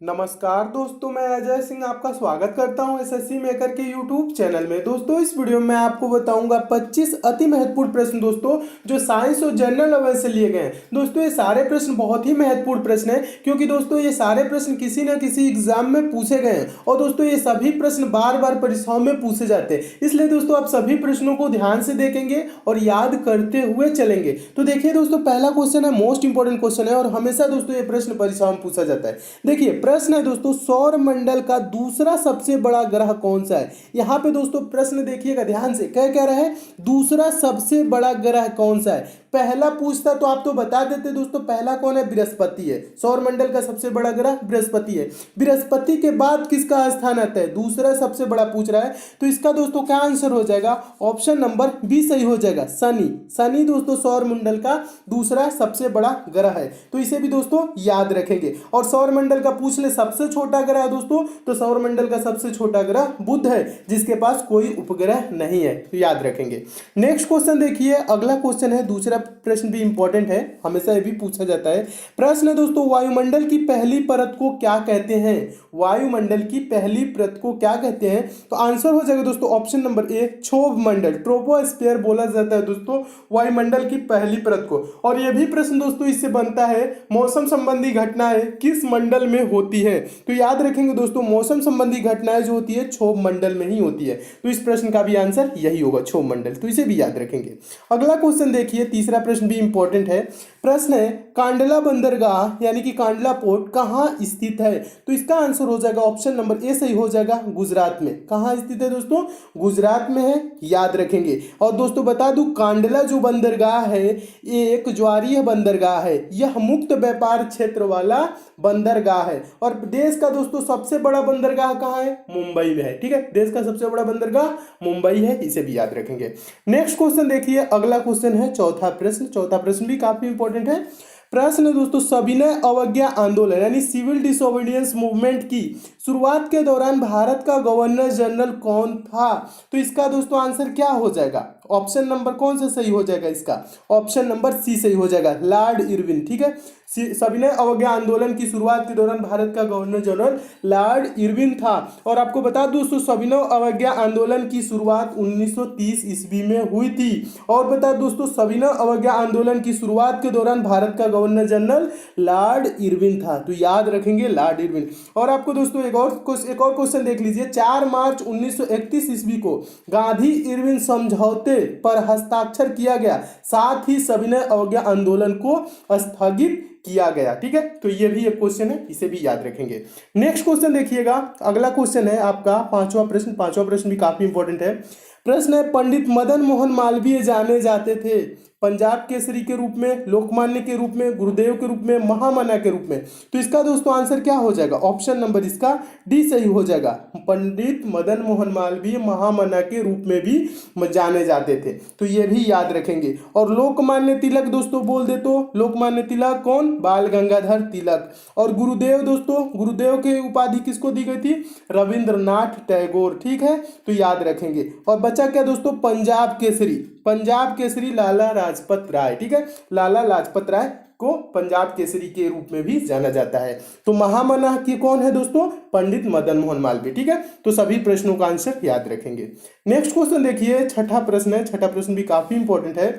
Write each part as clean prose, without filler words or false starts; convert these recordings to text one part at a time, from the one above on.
नमस्कार दोस्तों, मैं अजय सिंह आपका स्वागत करता हूं एसएससी मेकर के यूट्यूब चैनल में। दोस्तों इस वीडियो में मैं आपको बताऊंगा 25 अति महत्वपूर्ण प्रश्न दोस्तों जो साइंस और जनरल अवेयरनेस से लिए गए हैं। दोस्तों ये सारे प्रश्न बहुत ही महत्वपूर्ण प्रश्न हैं क्योंकि दोस्तों ये सारे प्रश्न किसी न किसी एग्जाम में पूछे गए हैं और दोस्तों ये सभी प्रश्न बार बार परीक्षाओं में पूछे जाते हैं। इसलिए दोस्तों आप सभी प्रश्नों को ध्यान से देखेंगे और याद करते हुए चलेंगे। तो देखिए दोस्तों, पहला क्वेश्चन है, मोस्ट इंपॉर्टेंट क्वेश्चन है और हमेशा दोस्तों ये प्रश्न परीक्षाओं में पूछा जाता है। देखिए प्रश्न है दोस्तों, सौर मंडल का दूसरा सबसे बड़ा ग्रह कौन सा है। यहां पे दोस्तों प्रश्न देखिएगा ध्यान से, क्या कह रहा है, दूसरा सबसे बड़ा ग्रह कौन सा है। पहला पूछता तो आप तो बता देते दोस्तों, पहला कौन है, बृहस्पति है। सौर मंडल का सबसे बड़ा ग्रह बृहस्पति है। बृहस्पति के बाद किसका स्थान आता है, दूसरा सबसे बड़ा पूछ रहा है। तो इसका दोस्तों क्या आंसर हो जाएगा, ऑप्शन नंबर बी सही हो जाएगा, शनि। शनि दोस्तों सौर मंडल का दूसरा सबसे बड़ा ग्रह है, तो इसे भी दोस्तों याद रखेंगे। और सौर मंडल का पूछ ले सबसे छोटा ग्रह है दोस्तों, तो सौर मंडल का सबसे छोटा ग्रह बुध है जिसके पास कोई उपग्रह नहीं है, तो याद रखेंगे। नेक्स्ट क्वेश्चन देखिए, अगला क्वेश्चन है, दूसरा प्रश्न भी इंपॉर्टेंट है, हमेशा ये भी पूछा जाता है। प्रश्न है दोस्तों, वायुमंडल की पहली परत को क्या कहते हैं। वायुमंडल की पहली परत को क्या कहते हैं, तो आंसर हो जाएगा दोस्तों ऑप्शन नंबर ए, क्षोभ मंडल। ट्रोपोस्फीयर बोला जाता है दोस्तों वायुमंडल की पहली परत को। और यह भी प्रश्न दोस्तों इससे बनता है, मौसम संबंधी घटनाएं किस मंडल में होती है। तो याद रखेंगे दोस्तों, मौसम संबंधी घटनाएं जो होती है क्षोभ मंडल में ही होती है। तो इस प्रश्न का भी आंसर यही होगा, क्षोभ मंडल, तो इसे भी याद रखेंगे। अगला क्वेश्चन देखिए, तीसरा प्रश्न भी इंपॉर्टेंट है। प्रश्न है, कांडला बंदरगाह यानी कि कांडला पोर्ट कहाँ स्थित है। तो इसका आंसर हो जाएगा ऑप्शन नंबर ए सही हो जाएगा, गुजरात में। कहाँ स्थित है दोस्तों, गुजरात में है, याद रखेंगे। और दोस्तों बता दूं, कांडला जो बंदरगाह है ये एक ज्वारीय बंदरगाह है, यह मुक्त व्यापार क्षेत्र वाला बंदरगाह है। और देश का दोस्तों सबसे बड़ा बंदरगाह कहाँ है, मुंबई में है। ठीक है, देश का सबसे बड़ा बंदरगाह मुंबई है, इसे भी याद रखेंगे। नेक्स्ट क्वेश्चन देखिए, अगला क्वेश्चन है चौथा प्रश्न। चौथा प्रश्न भी काफी इंपॉर्टेंट है। प्रश्न है दोस्तों, सविनय अवज्ञा आंदोलन यानी सिविल डिसोबीडियंस मूवमेंट की शुरुआत के दौरान भारत का गवर्नर जनरल कौन था। तो इसका दोस्तों आंसर क्या हो जाएगा, ऑप्शन नंबर कौन सा सही हो जाएगा, इसका ऑप्शन नंबर सी सही हो जाएगा, लॉर्ड इरविन। ठीक है, सविनय अवज्ञा आंदोलन की शुरुआत के दौरान भारत का गवर्नर जनरल लॉर्ड इरविन था। और आपको बता दूं दोस्तों, सविनय अवज्ञा आंदोलन की शुरुआत 1930 ईस्वी में हुई थी। और बता दोस्तों, सविनय अवज्ञा आंदोलन की शुरुआत के दौरान भारत का गवर्नर जनरल लॉर्ड इरविन था, तो याद रखेंगे लॉर्ड इरविन। और आपको दोस्तों एक और क्वेश्चन देख लीजिए, 4 मार्च 1931 ईस्वी को गांधी इरविन समझौते पर हस्ताक्षर किया गया, साथ ही सविनय अवज्ञा आंदोलन को स्थगित किया गया। ठीक है, तो ये भी एक क्वेश्चन है, इसे भी याद रखेंगे। नेक्स्ट क्वेश्चन देखिएगा, अगला क्वेश्चन है आपका पांचवा प्रश्न। पांचवा प्रश्न भी काफी इंपॉर्टेंट है। प्रश्न है, पंडित मदन मोहन मालवीय जाने जाते थे पंजाब केसरी के रूप में, लोकमान्य के रूप में, गुरुदेव के रूप में, महामना के रूप में। तो इसका दोस्तों आंसर क्या हो जाएगा, ऑप्शन नंबर इसका डी सही हो जाएगा, पंडित मदन मोहन मालवीय महामना के रूप में भी जाने जाते थे, तो ये भी याद रखेंगे। और लोकमान्य तिलक दोस्तों बोल दे तो, लोकमान्य तिलक कौन, बाल गंगाधर तिलक। और गुरुदेव दोस्तों, गुरुदेव की उपाधि किसको दी गई थी, रविंद्रनाथ टैगोर। ठीक है, तो याद रखेंगे। और बचा क्या दोस्तों, पंजाब केसरी, पंजाब केसरी लाला लाजपत राय। ठीक है, लाला लाजपत राय को पंजाब केसरी के रूप में भी जाना जाता है। तो महामना की कौन है दोस्तों, पंडित मदन मोहन मालवीय। ठीक है, तो सभी प्रश्नों का आंसर याद रखेंगे। नेक्स्ट क्वेश्चन देखिए, छठा प्रश्न है। छठा प्रश्न भी काफी इंपॉर्टेंट है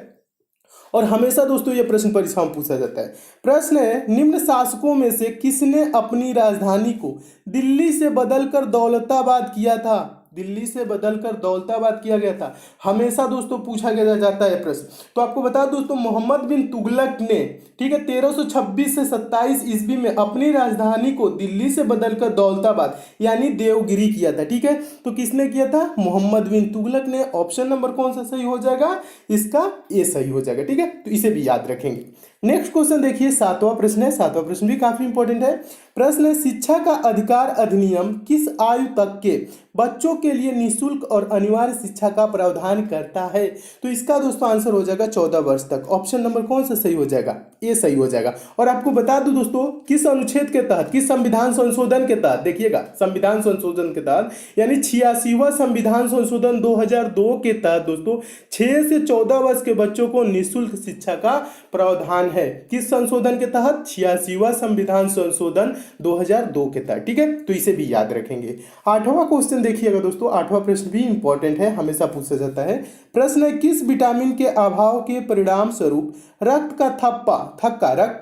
और हमेशा दोस्तों ये प्रश्न परीक्षा में पूछा जाता है। प्रश्न है, निम्न शासकों में से किसने अपनी राजधानी को दिल्ली से बदलकर दौलताबाद किया था। दिल्ली से बदलकर दौलताबाद किया गया था, हमेशा दोस्तों पूछा गया जाता है प्रश्न। तो आपको बता दोस्तों, मोहम्मद बिन तुगलक ने, ठीक है, 1326 से 27 ईस्वी में अपनी राजधानी को दिल्ली से बदलकर दौलताबाद यानी देवगिरी किया था। ठीक है, तो किसने किया था, मोहम्मद बिन तुगलक ने। ऑप्शन नंबर कौन सा सही हो जाएगा, इसका ए सही हो जाएगा। ठीक है, तो इसे भी याद रखेंगे। नेक्स्ट क्वेश्चन देखिए, सातवां प्रश्न है। सातवां प्रश्न भी काफी इंपॉर्टेंट है। प्रश्न है, शिक्षा का अधिकार अधिनियम किस आयु तक के बच्चों के लिए निःशुल्क और अनिवार्य शिक्षा का प्रावधान करता है। तो इसका दोस्तों आंसर हो जाएगा 14 वर्ष तक। ऑप्शन नंबर कौन सा सही हो जाएगा, ए सही हो जाएगा। और आपको बता दूं दोस्तों, किस अनुच्छेद के तहत, किस संविधान संशोधन के तहत, देखिएगा संविधान संशोधन के तहत यानी 86वां संविधान संशोधन 2002 के तहत दोस्तों 6 से 14 वर्ष के बच्चों को निःशुल्क शिक्षा का प्रावधान प्रावधान है किस संशोधन के तहत? 86वां संविधान संशोधन 2002 के तहत। ठीक है, तो इसे भी याद रखेंगे। 8वां क्वेश्चन देखिएगा दोस्तों, 8वां प्रश्न भी इंपॉर्टेंट है, हमेशा पूछा जाता है। प्रश्न है, किस विटामिन के अभाव के परिणाम स्वरूप रक्त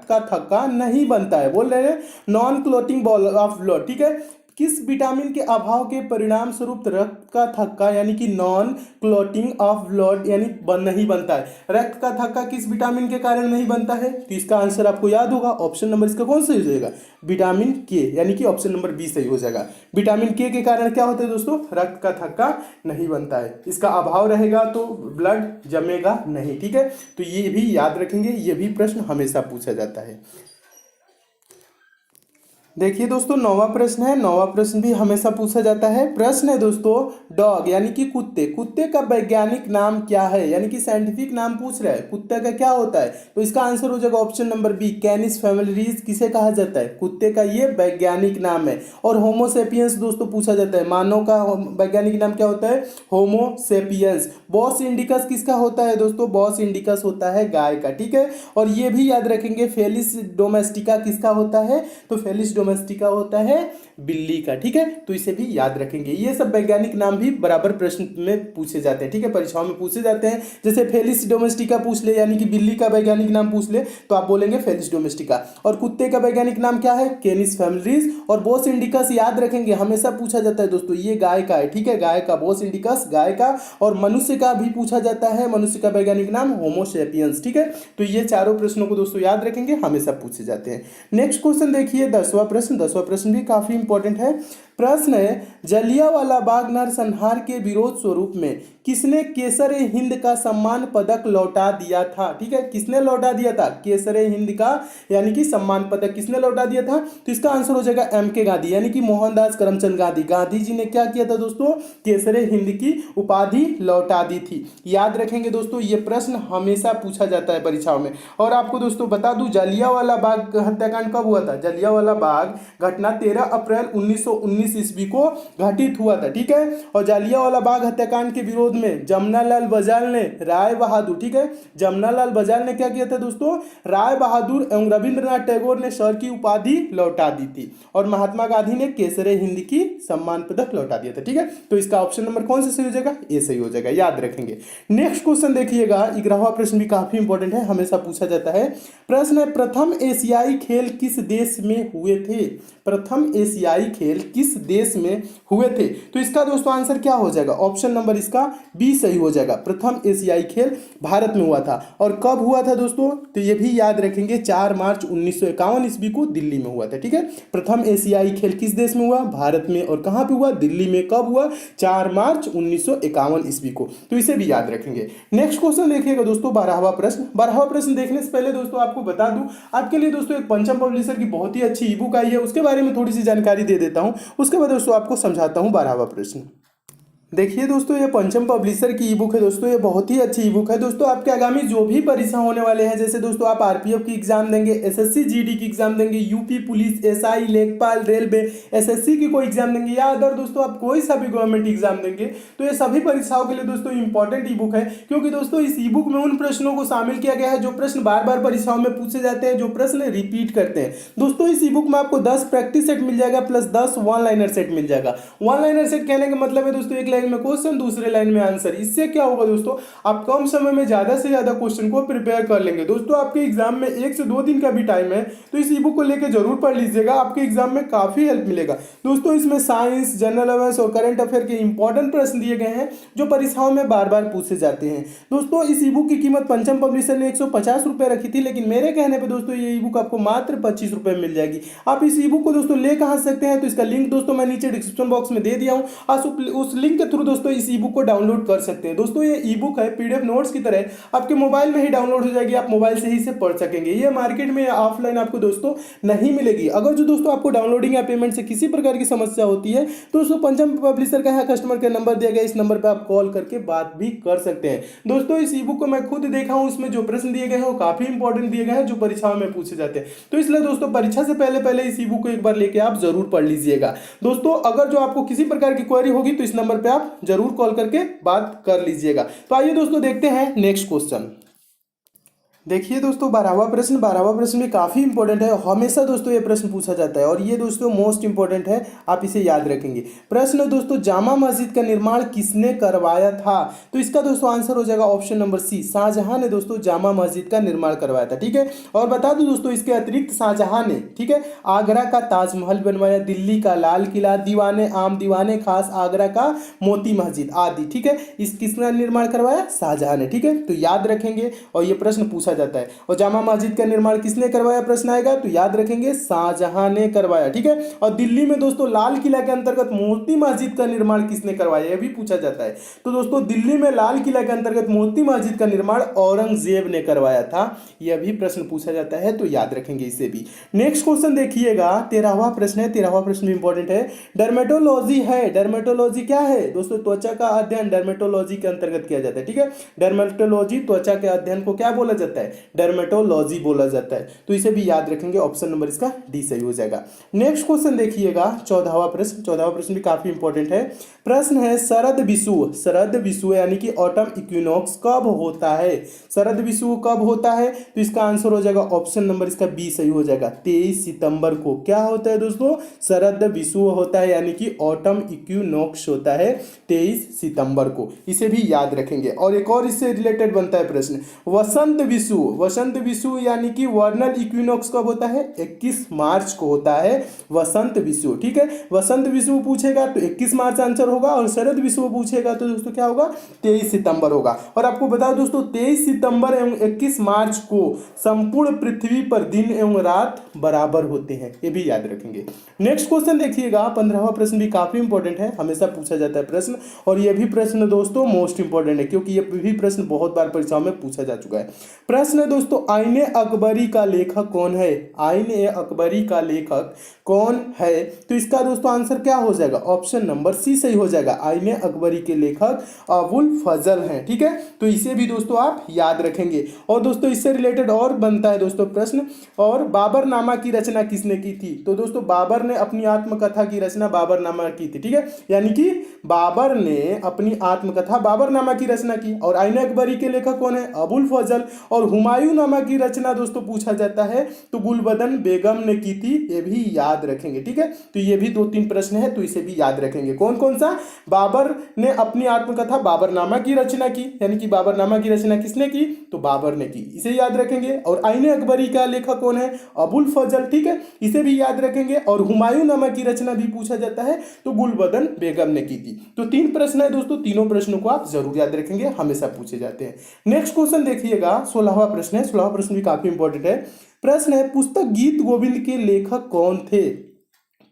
का थक्का नहीं बनता है? बोल रहे हैं non clotting ball of blood. ठीक है, किस विटामिन के अभाव के परिणाम स्वरूप रक्त का थक्का यानी कि नॉन क्लॉटिंग ऑफ ब्लड यानी नहीं बनता है? रक्त का थक्का किस विटामिन के कारण नहीं बनता है? तो इसका आंसर आपको याद होगा, ऑप्शन नंबर इसका कौन सही हो जाएगा? विटामिन के, यानी कि ऑप्शन नंबर बी सही हो जाएगा। विटामिन के कारण क्या होता है दोस्तों? रक्त का थक्का नहीं बनता है। इसका अभाव रहेगा तो ब्लड जमेगा नहीं। ठीक है, तो ये भी याद रखेंगे, ये भी प्रश्न हमेशा पूछा जाता है। देखिए दोस्तों, 9वां प्रश्न है, 9वां प्रश्न भी हमेशा पूछा जाता है। प्रश्न है दोस्तों, डॉग यानी कि कुत्ते का वैज्ञानिक नाम क्या है? यानी कि साइंटिफिक नाम पूछ रहा है, कुत्ते का क्या होता है? तो इसका आंसर हो जाएगा ऑप्शन नंबर बी, कैनिस फैमिलिस किसे कहा जाता है? कुत्ते का ये वैज्ञानिक नाम है। और होमो सेपियंस दोस्तों पूछा जाता है, मानव का वैज्ञानिक नाम क्या होता है? होमो सेपियंस। बॉस इंडिकस किसका होता है दोस्तों? बॉस इंडिकस होता है गाय का। ठीक है, और ये भी याद रखेंगे, फेलिस डोमेस्टिका किसका होता है? तो फेलिस डोमेस्टिका होता है बिल्ली का। ठीक है, तो इसे भी याद रखेंगे। ये सब वैज्ञानिक नाम भी बराबर प्रश्न में पूछे जाते हैं। ठीक है, परीक्षाओं में पूछे जाते हैं। जैसे फेलिस डोमेस्टिका पूछ ले यानी कि बिल्ली का वैज्ञानिक नाम पूछ ले तो आप बोलेंगे फेलिस डोमेस्टिका। और कुत्ते का वैज्ञानिक नाम क्या है? कैनिस फैमिलिस। और बोस इंडिकस याद रखेंगे, हमेशा पूछा जाता है दोस्तों, ये गाय का है। ठीक है, गाय का बोस इंडिकस गाय का। और मनुष्य का भी पूछा जाता है, मनुष्य का वैज्ञानिक नाम होमो सेपियंस। ठीक है, तो ये चारों प्रश्नों को दोस्तों याद रखेंगे, हमेशा पूछे जाते हैं। नेक्स्ट क्वेश्चन देखिए, 10वां प्रश्न। 10वां प्रश्न भी काफी इंपॉर्टेंट है। प्रश्न है, जलियांवाला बाग नरसंहार के विरोध स्वरूप में किसने केसरे हिंद का सम्मान पदक लौटा दिया था? ठीक है, किसने लौटा दिया था केसरे हिंद का यानी कि सम्मान पदक किसने लौटा दिया था? तो इसका आंसर हो जाएगा एम के गांधी यानी कि मोहनदास करमचंद गांधी। गांधी जी ने क्या किया था दोस्तों? केसरे हिंद की उपाधि लौटा दी थी। याद रखेंगे दोस्तों, ये प्रश्न हमेशा पूछा जाता है परीक्षाओं में। और आपको दोस्तों बता दूं, जलियांवाला बाग हत्याकांड कब हुआ था? जलियांवाला बाग घटना 13 अप्रैल 1919 ईस्वी को घटित हुआ था। ठीक है, और जलियांवाला बाग हत्याकांड के विरोध में जमनालाल बजाल ने राय बहादुर, ठीक है, जमनालाल बजाल ने क्या किया था दोस्तों? राय बहादुर एवं रविंद्रनाथ टैगोर ने सर की उपाधि लौटा दी थी। और महात्मा गांधी ने केसरे हिंद की सम्मान पदक लौटा दिया था। ठीक है, तो इसका ऑप्शन नंबर कौन सा सही हो जाएगा? ए सही हो जाएगा, याद रखेंगे। नेक्स्ट क्वेश्चन देखिएगा, 11वां प्रश्न भी काफी इंपॉर्टेंट है, हमेशा पूछा जाता है। प्रश्न है, प्रथम एशियाई खेल किस देश में हुए थे? प्रथम एशियाई खेल किस देश में हुए थे? तो इसका दोस्तों आंसर क्या हो जाएगा? ऑप्शन नंबर इसका बी सही हो जाएगा। प्रथम एशियाई खेल भारत में हुआ था। और कब हुआ था दोस्तों? तो ये भी याद रखेंगे, 4 मार्च 1951 ईस्वी को दिल्ली में हुआ था। ठीक है, प्रथम एशियाई खेल किस देश में हुआ? भारत में। और कहां पे हुआ? दिल्ली में। कब हुआ? 4 मार्च 1951 ईस्वी को। तो इसे भी याद रखेंगे। नेक्स्ट क्वेश्चन देखिएगा दोस्तों, 12वां प्रश्न। 12वां प्रश्न देखने से पहले दोस्तों आपको बता दूं, आपके लिए दोस्तों एक पंचम पब्लिशर की बहुत ही अच्छी ई बुक आई है, उसके बारे में थोड़ी सी जानकारी दे देता हूं। उसके बाद दोस्तों आपको समझाता हूं 12वां प्रश्न। देखिए दोस्तों, ये पंचम पब्लिशर की ई बुक है दोस्तों, ये बहुत ही अच्छी ई बुक है दोस्तों। आपके आगामी जो भी परीक्षा होने वाले हैं, जैसे दोस्तों आप आरपीएफ की एग्जाम देंगे, एसएससी जीडी की एग्जाम देंगे, यूपी पुलिस, एसआई, लेखपाल, रेलवे, एसएससी की कोई एग्जाम देंगे, या अदर दोस्तों आप कोई सा भी गवर्नमेंट एग्जाम देंगे, तो ये सभी परीक्षाओं के लिए दोस्तों इंपॉर्टेंट ई बुक है। क्योंकि दोस्तों इस ई बुक में उन प्रश्नों को शामिल किया गया है जो प्रश्न बार बार परीक्षाओं में पूछे जाते हैं, जो प्रश्न रिपीट करते हैं। दोस्तों इस ई बुक में आपको 10 प्रैक्टिस सेट मिल जाएगा प्लस 10 वन लाइनर सेट मिल जाएगा। वन लाइनर सेट कहने का मतलब है दोस्तों, एक लाइन में क्वेश्चन, दूसरे लाइन में आंसर। इससे क्या होगा दोस्तों, आप कम समय में ज्यादा से ज्यादा क्वेश्चन को प्रिपेयर कर लेंगे। दोस्तों आपके एग्जाम में 1 से 2 दिन का भी टाइम है, तो इस ई बुक को लेकर जरूर पढ़ लीजिएगा, आपके एग्जाम में काफी हेल्प मिलेगा। दोस्तों इसमें साइंस, जनरल अवेयरनेस और करंट अफेयर के इंपॉर्टेंट प्रश्न दिए गए हैं जो परीक्षाओं में बार बार पूछे जाते हैं। दोस्तों इस ई बुक की कीमत पंचम पब्लिशर ने 150 रुपए रखी थी, लेकिन मेरे कहने पर दोस्तों ये ई बुक आपको मात्र 25 रुपए में मिल जाएगी। आप इस ई बुक को दोस्तों ले कहां सकते हैं, तो इसका लिंक दोस्तों मैं नीचे डिस्क्रिप्शन बॉक्स में दे दिया हूं। आप उस लिंक के थ्रू दोस्तों इस ई बुक को डाउनलोड कर सकते हैं। दोस्तों ये ई बुक है पीडीएफ नोट्स की तरह, आपके मोबाइल में ही डाउनलोड हो जाएगी, आप मोबाइल से ही इसे पढ़ सकेंगे। ये मार्केट में ऑफलाइन आपको दोस्तों नहीं मिलेगी। अगर जो दोस्तों आपको डाउनलोडिंग या पेमेंट से किसी प्रकार की समस्या होती है तो दोस्तों पंचम पब्लिशर का है कस्टमर केयर नंबर दिया गया, इस नंबर पर आप कॉल करके बात भी कर सकते हैं। दोस्तों इस ई बुक को मैं खुद देखा हूं, इसमें जो प्रश्न दिए गए हैं वो काफी इंपॉर्टेंट दिए गए हैं जो परीक्षाओं में पूछे जाते हैं। तो इसलिए दोस्तों परीक्षा से पहले इस ई बुक को एक बार लेके आप जरूर पढ़ लीजिएगा। दोस्तों अगर जो आपको किसी प्रकार की क्वेरी होगी तो इस नंबर पर आप जरूर कॉल करके बात कर लीजिएगा। तो आइए दोस्तों देखते हैं नेक्स्ट क्वेश्चन। देखिए दोस्तों, 12वां प्रश्न भी काफ़ी इंपॉर्टेंट है। हमेशा दोस्तों ये प्रश्न पूछा जाता है और ये दोस्तों मोस्ट इंपॉर्टेंट है, आप इसे याद रखेंगे। प्रश्न दोस्तों, जामा मस्जिद का निर्माण किसने करवाया था? तो इसका दोस्तों आंसर हो जाएगा ऑप्शन नंबर सी, शाहजहां ने दोस्तों जामा मस्जिद का निर्माण करवाया था। ठीक है, और बता दूं दोस्तों, इसके अतिरिक्त शाहजहां ने, ठीक है, आगरा का ताजमहल बनवाया, दिल्ली का लाल किला, दीवाने आम दीवाने खास, आगरा का मोती मस्जिद आदि। ठीक है, इस किसने निर्माण करवाया? शाहजहां ने। ठीक है, तो याद रखेंगे और ये प्रश्न पूछा जाता है। और जामा मस्जिद का निर्माण किसने करवाया प्रश्न आएगा, तो याद रखेंगे शाहजहां ने करवाया। ठीक है, और दिल्ली में दोस्तों लाल किला के अंतर्गत मोती मस्जिद का निर्माण किसने करवाया, यह भी पूछा जाता है। तो दोस्तों दिल्ली में लाल किला के अंतर्गत मोती मस्जिद का निर्माण औरंगजेब ने करवाया था, यह भी प्रश्न पूछा जाता है, तो याद रखेंगे इसे भी। नेक्स्ट क्वेश्चन देखिएगा, 13वां प्रश्न है। 13वां प्रश्न भी इंपॉर्टेंट है। डर्मेटोलॉजी है, डर्मेटोलॉजी क्या है दोस्तों? त्वचा का अध्ययन डर्मेटोलॉजी के अंतर्गत किया जाता है। ठीक है, डर्मेटोलॉजी त्वचा के अध्ययन को क्या बोला जाता है? डर्मेटोलॉजी बोला जाता है, तो इसे भी याद रखेंगे। ऑप्शन नंबर इसका डी सही हो जाएगा। नेक्स्ट क्वेश्चन देखिएगा, 14वां प्रश्न। 14वां प्रश्न भी काफी इंपॉर्टेंट है। प्रश्न है, शरद विषुव, शरद विषुव यानी कि ऑटम इक्विनॉक्स कब होता है? शरद विषुव कब होता है? तो इसका आंसर हो जाएगा ऑप्शन नंबर इसका बी सही हो जाएगा, 23 सितंबर को। क्या होता है दोस्तों? शरद विषुव होता है, यानी कि ऑटम इक्विनॉक्स होता है 23 सितंबर को, इसे भी याद रखेंगे। और एक और इससे रिलेटेड बनता है प्रश्न, वसंत विषुव, वसंत विषुव यानी कि वर्नल इक्विनॉक्स कब होता है? 21 मार्च को होता है वसंत विषुव। ठीक है, वसंत विषुव पूछेगा तो 21 मार्च आंसर होगा, और शरद विषुव पूछेगा तो दोस्तों क्या होगा? 23 सितंबर होगा। और आपको बता दोस्तों, 23 सितंबर एवं 21 मार्च को संपूर्ण पृथ्वी पर दिन एवं रात बराबर होते हैं, ये भी याद रखेंगे। नेक्स्ट क्वेश्चन देखिएगा, 15वां प्रश्न भी काफी इंपॉर्टेंट है, हमेशा पूछा जाता है प्रश्न, और यह भी प्रश्न दोस्तों मोस्ट इंपॉर्टेंट है, क्योंकि यह भी प्रश्न बहुत बार परीक्षाओं में पूछा जा चुका है। प्रश्न है दोस्तों, आईने अकबरी का लेखक कौन है? आईने अकबरी का लेखक कौन है? तो इसका दोस्तों आंसर क्या हो जाएगा? ऑप्शन नंबर सी सही हो जाएगा, आईने अकबरी के लेखक अबुल फजल हैं। ठीक है, तो इसे भी दोस्तों आप याद रखेंगे। और दोस्तों इससे रिलेटेड और बनता है दोस्तों प्रश्न, और बाबरनामा की रचना किसने की थी? तो दोस्तों बाबर ने अपनी आत्मकथा की रचना बाबरनामा की थी। ठीक है, यानी कि बाबर ने अपनी आत्मकथा बाबरनामा की रचना की। और आईने अकबरी के लेखक कौन है? अबुल फजल। और हुमायूं नामा की रचना दोस्तों पूछा जाता है तो गुलबदन बेगम ने की थी, ये भी याद रखेंगे। ठीक है, तो ये भी 2-3 प्रश्न है, तो इसे भी याद रखेंगे। कौन कौन सा? बाबर ने अपनी आत्मकथा बाबरनामा की रचना की, यानी कि बाबरनामा की रचना किसने की? तो बाबर ने की, इसे याद रखेंगे। और आईने अकबरी का लेखक कौन है? अबुल फजल। ठीक है, इसे भी याद रखेंगे। और हुमायूं नामा की रचना भी पूछा जाता है तो गुलबदन बेगम ने की थी। तो 3 प्रश्न है दोस्तों, तीनों प्रश्नों को आप जरूर याद रखेंगे, हमेशा पूछे जाते हैं। नेक्स्ट क्वेश्चन देखिएगा, 16वां प्रश्न है। 16वां प्रश्न भी काफी इंपॉर्टेंट है। प्रश्न है, पुस्तक गीत गोविंद के लेखक कौन थे?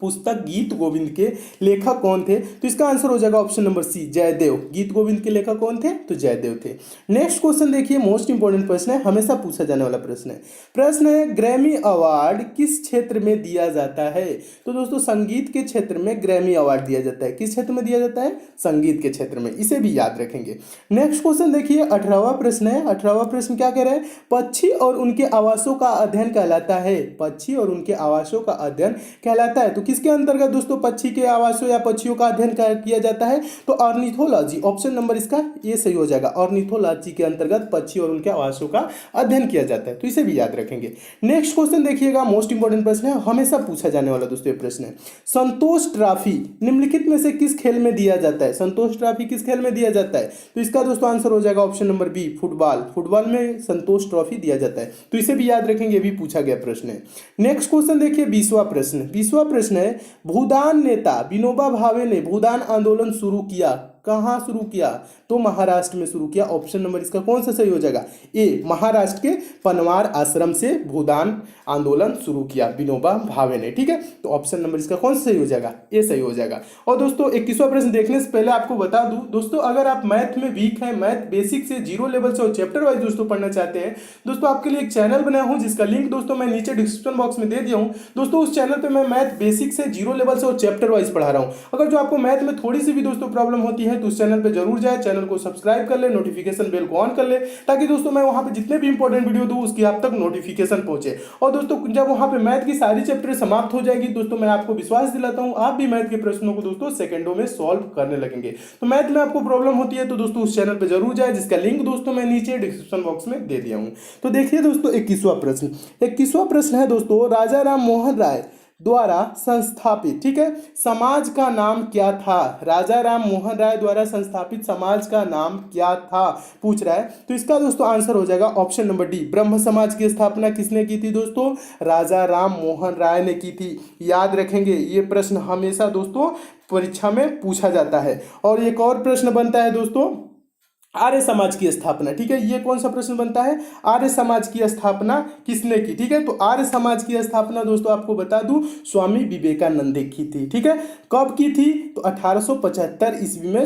पुस्तक गीत गोविंद के लेखक कौन थे? तो इसका आंसर हो जाएगा ऑप्शन नंबर सी, जयदेव। गीत गोविंद के लेखक कौन थे? तो जयदेव थे। नेक्स्ट क्वेश्चन देखिए, मोस्ट इंपॉर्टेंट प्रश्न है, हमेशा पूछा जाने वाला प्रश्न है। प्रश्न है, ग्रैमी अवार्ड किस क्षेत्र में दिया जाता है? तो दोस्तों संगीत के क्षेत्र में ग्रैमी अवार्ड दिया जाता है। किस क्षेत्र में दिया जाता है? संगीत के क्षेत्र में, इसे भी याद रखेंगे। नेक्स्ट क्वेश्चन देखिए, 18वां प्रश्न है। 18वां प्रश्न क्या कह रहा है? पक्षी और उनके आवासों का अध्ययन कहलाता है। पक्षी और उनके आवासों का अध्ययन कहलाता है, तो किसके अंतर्गत दोस्तों पक्षी के आवासों या पक्षियों का अध्ययन किया जाता है? तो ऑर्निथोलॉजी। ऑप्शन नंबर इसका ये सही हो जाएगा, ऑर्निथोलॉजी के अंतर्गत पक्षी और उनके आवासों का अध्ययन किया जाता है, तो इसे भी याद रखेंगे। नेक्स्ट क्वेश्चन देखिएगा, मोस्ट इंपॉर्टेंट प्रश्न है, हमेशा पूछा जाने वाला दोस्तों ये प्रश्न है। संतोष ट्रॉफी निम्नलिखित में से किस खेल में दिया जाता है? संतोष ट्रॉफी किस खेल में दिया जाता है? तो इसका दोस्तों आंसर हो जाएगा option number B, football. Football में संतोष ट्रॉफी दिया जाता है, तो इसे भी याद रखेंगे, भी पूछा गया प्रश्न है। नेक्स्ट क्वेश्चन देखिए, 20वां प्रश्न। 20वां प्रश्न है, भूदान नेता विनोबा भावे ने भूदान आंदोलन शुरू किया, कहां शुरू किया? तो महाराष्ट्र में शुरू किया। ऑप्शन नंबर इसका कौन सा सही हो जाएगा? ए, महाराष्ट्र के पनवार आश्रम से भूदान आंदोलन शुरू किया विनोबा भावे ने। ठीक है, तो ऑप्शन नंबर इसका कौन सा सही हो जाएगा? ए सही हो जाएगा। और दोस्तों 21वां प्रश्न देखने से पहले आपको बता दूं दोस्तों, अगर आप मैथ में वीक हैं, मैथ बेसिक से 0 लेवल से और चैप्टर वाइज दोस्तों पढ़ना चाहते हैं, दोस्तों आपके लिए एक चैनल बनाया हूं जिसका लिंक दोस्तों मैं नीचे डिस्क्रिप्शन बॉक्स में दे दिया हूं। दोस्तों उस चैनल पर मैं मैथ बेसिक से 0 लेवल से और चैप्टर वाइज पढ़ा रहा हूं। अगर जो आपको मैथ में थोड़ी सी भी दोस्तों प्रॉब्लम होती है हैं तो उस चैनल पे जरूर जाए, चैनल को सब्सक्राइब कर ले, नोटिफिकेशन बेल को ऑन कर ले, ताकि दोस्तों मैं वहां पे जितने भी इंपॉर्टेंट वीडियो दूं उसकी आप तक नोटिफिकेशन पहुंचे। और दोस्तों जब वहां पे मैथ की सारी चैप्टर समाप्त हो जाएगी दोस्तों, मैं आपको विश्वास दिलाता हूं आप भी मैथ के प्रश्नों को दोस्तों सेकंडों में सॉल्व करने लगेंगे। तो मैथ में आपको प्रॉब्लम होती है तो दोस्तों उस चैनल पे जरूर जाए, जिसका लिंक दोस्तों मैं नीचे डिस्क्रिप्शन बॉक्स में दे दिया हूं। तो देखिए दोस्तों 21वां प्रश्न, 21वां प्रश्न है दोस्तों, राजा राम मोहन राय द्वारा संस्थापित, ठीक है, समाज का नाम क्या था? राजा राम मोहन राय द्वारा संस्थापित समाज का नाम क्या था पूछ रहा है। तो इसका दोस्तों आंसर हो जाएगा ऑप्शन नंबर डी, ब्रह्म समाज की स्थापना किसने की थी दोस्तों? राजा राम मोहन राय ने की थी। याद रखेंगे ये प्रश्न हमेशा दोस्तों परीक्षा में पूछा जाता है। और एक और प्रश्न बनता है दोस्तों, आर्य समाज की स्थापना, ठीक है, ये कौन सा प्रश्न बनता है? आर्य समाज की स्थापना किसने की? ठीक है, तो आर्य समाज की स्थापना दोस्तों आपको बता दूं स्वामी विवेकानंद ने की थी। ठीक है, कब की थी? तो 1875 ईस्वी में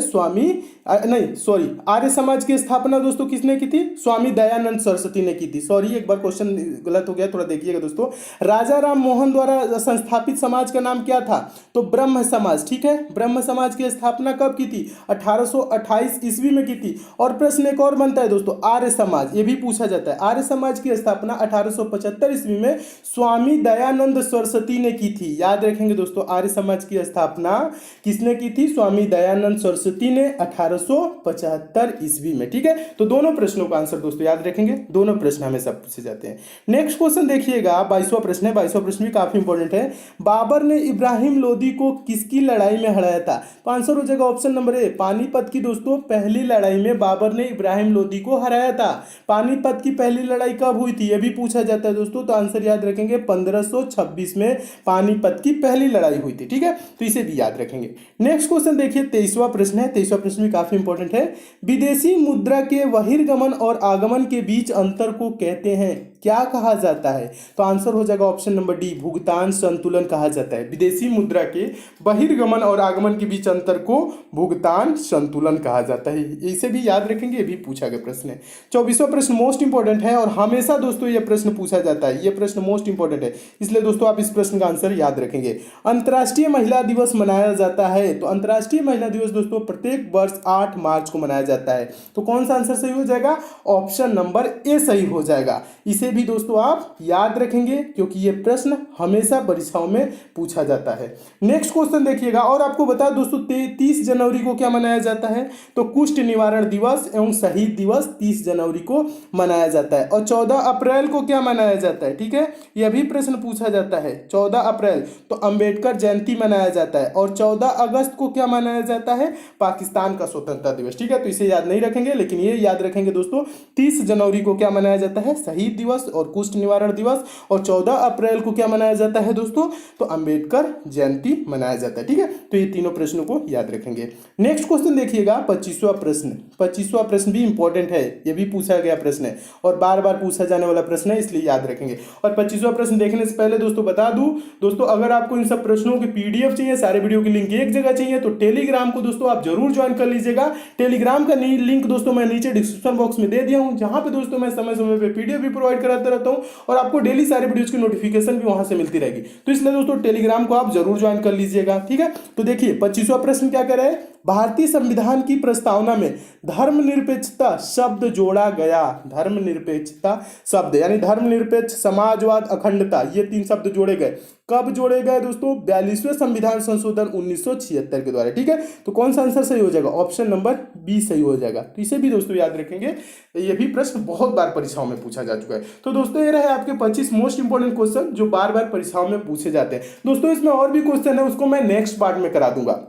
आर्य समाज की स्थापना दोस्तों किसने की थी? स्वामी दयानंद सरस्वती ने की थी। सॉरी, एक बार क्वेश्चन गलत हो गया, थोड़ा देखिएगा दोस्तों। राजा राम मोहन द्वारा संस्थापित समाज का नाम क्या था? तो ब्रह्म समाज। ठीक है, ब्रह्म समाज की स्थापना कब की थी? 1828 ईस्वी में की थी। और प्रश्न एक और बनता है दोस्तों, आर्य समाज, ये भी पूछा जाता है। आर्य समाज की स्थापना 1875 ईस्वी में स्वामी दयानंद सरस्वती ने की थी। याद रखेंगे दोस्तों, आर्य समाज की स्थापना किसने की थी? स्वामी दयानंद सरस्वती ने 1875 ईस्वी में। ठीक है, तो दोनों प्रश्नों का आंसर दोस्तों याद रखेंगे, दोनों प्रश्न हमेशा पूछे जाते हैं। नेक्स्ट क्वेश्चन देखिएगा, 22वां प्रश्न है। 22वां प्रश्न भी काफी इंपॉर्टेंट है। बाबर ने इब्राहिम लोदी को किसकी लड़ाई में हराया था? तो आंसर हो जाएगा ऑप्शन नंबर ए, पानीपत की दोस्तों पहली लड़ाई में बाबर ने इब्राहिम लोदी को हराया था। पानीपत की पहली लड़ाई कब हुई थी? यह भी पूछा जाता है दोस्तों, तो आंसर याद रखेंगे 1526 में पानीपत की पहली लड़ाई हुई थी। ठीक है, तो इसे भी याद रखेंगे। नेक्स्ट क्वेश्चन देखिए, 23वां प्रश्न है। 23वां प्रश्न भी काफी इंपॉर्टेंट है। विदेशी मुद्रा के बहिर्गमन और आगमन के बीच अंतर को कहते हैं, क्या कहा जाता है? तो आंसर हो जाएगा ऑप्शन नंबर डी, भुगतान संतुलन कहा जाता है। विदेशी मुद्रा के बहिर्गमन और आगमन के बीच अंतर को भुगतान संतुलन कहा जाता है। इसे भी याद रखेंगे, ये भी पूछा गया प्रश्न है। 24वां प्रश्न मोस्ट इंपॉर्टेंट है और हमेशा दोस्तों यह प्रश्न पूछा जाता है। यह प्रश्न मोस्ट इंपॉर्टेंट है, इसलिए दोस्तों आप इस प्रश्न का आंसर याद रखेंगे। अंतर्राष्ट्रीय महिला दिवस मनाया जाता है, तो अंतर्राष्ट्रीय महिला दिवस दोस्तों प्रत्येक वर्ष 8 मार्च को मनाया जाता है। तो कौन सा आंसर सही हो जाएगा? ऑप्शन नंबर ए सही हो जाएगा। इसे भी दोस्तों आप याद रखेंगे, क्योंकि ये प्रश्न हमेशा परीक्षाओं में पूछा जाता है। नेक्स्ट क्वेश्चन देखिएगा, और आपको बता दोस्तों 30 जनवरी को क्या मनाया जाता है? तो कुष्ठ निवारण दिवस एवं शहीद दिवस 30 जनवरी को मनाया जाता है। और 14 अप्रैल को क्या मनाया जाता है? ठीक है, यह भी प्रश्न पूछा जाता है। 14 अप्रैल तो अंबेडकर जयंती मनाया जाता है। और 14 अगस्त को क्या मनाया जाता है? पाकिस्तान का स्वतंत्रता दिवस। ठीक है, तो इसे याद नहीं रखेंगे, लेकिन ये याद रखेंगे दोस्तों 30 जनवरी को क्या मनाया जाता है? शहीद दिवस और कुष्ठ निवारण दिवस। और 14 अप्रैल को क्या मनाया जाता है दोस्तों? तो अंबेडकर जयंती मनाया जाता है। ठीक है, तो ये तीनों प्रश्नों को याद रखेंगे। नेक्स्ट क्वेश्चन देखिएगा, 25वां प्रश्न। 25वां प्रश्न भी इंपॉर्टेंट है, ये भी पूछा गया प्रश्न है और बार बार पूछा जाने वाला प्रश्न है, इसलिए याद रखेंगे। और 25वां प्रश्न देखने से पहले दोस्तों बता दूं दोस्तों, अगर आपको इन सब प्रश्नों की पीडीएफ चाहिए, सारे वीडियो की लिंक एक जगह चाहिए, तो टेलीग्राम को दोस्तों आप जरूर ज्वाइन कर लीजिएगा। टेलीग्राम का लिंक दोस्तों मैं नीचे डिस्क्रिप्शन बॉक्स में दे दिया हूं, जहां पे दोस्तों मैं समय समय पे पीडीएफ भी प्रोवाइड कराता रहता हूं और आपको डेली सारे वीडियोस की नोटिफिकेशन भी वहां से मिलती रहेगी। तो इसलिए दोस्तों टेलीग्राम को आप जरूर ज्वाइन कर लीजिएगा। ठीक है, तो देखिए 25वां प्रश्न क्या कह रहा है? भारतीय संविधान की प्रस्तावना में धर्मनिरपेक्षता शब्द जोड़ा गया। धर्मनिरपेक्षता शब्द यानी धर्मनिरपेक्ष, समाजवाद, अखंडता, ये 3 शब्द जोड़े गए। कब जोड़े गए दोस्तों? 42वें संविधान संशोधन 1976 के द्वारा। ठीक है, तो कौन सा आंसर सही हो जाएगा? ऑप्शन नंबर बी सही हो जाएगा। तो इसे भी दोस्तों याद रखेंगे, ये भी प्रश्न बहुत बार परीक्षाओं में पूछा जा चुका है। तो दोस्तों ये रहे आपके 25 मोस्ट इंपोर्टेंट क्वेश्चन जो बार बार परीक्षाओं में पूछे जाते हैं। दोस्तों इसमें और भी क्वेश्चन है, उसको मैं नेक्स्ट पार्ट में करा दूंगा।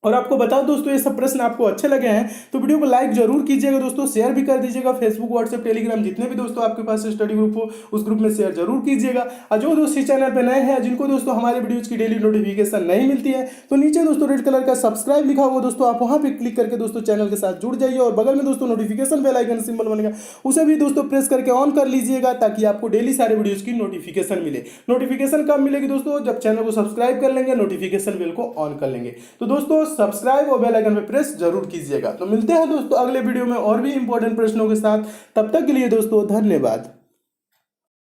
और आपको बताओ दोस्तों, ये सब प्रश्न आपको अच्छे लगे हैं तो वीडियो को लाइक जरूर कीजिएगा दोस्तों, शेयर भी कर दीजिएगा। फेसबुक, व्हाट्सएप, टेलीग्राम, जितने भी दोस्तों आपके पास स्टडी ग्रुप हो उस ग्रुप में शेयर जरूर कीजिएगा। और जो दोस्त इस चैनल पे नए हैं, जिनको दोस्तों हमारे वीडियोज की डेली नोटिफिकेशन नहीं मिलती है, तो नीचे दोस्तों रेड कलर का सब्सक्राइब लिखा हुआ दोस्तों, आप वहां पर क्लिक करके दोस्तों चैनल के साथ जुड़ जाइए। और बगल में दोस्तों नोटिफिकेशन बेल आइकन सिंबल बनेगा, उसे भी दोस्तों प्रेस करके ऑन कर लीजिएगा, ताकि आपको डेली सारे वीडियोज की नोटिफिकेशन मिले। नोटिफिकेशन कब मिलेगी दोस्तों? जब चैनल को सब्सक्राइब कर लेंगे, नोटिफिकेशन बेल को ऑन कर लेंगे। तो दोस्तों सब्सक्राइब और आइकन पे प्रेस जरूर कीजिएगा। तो मिलते हैं दोस्तों अगले वीडियो में और भी इंपॉर्टेंट प्रश्नों के साथ। तब तक के लिए दोस्तों धन्यवाद।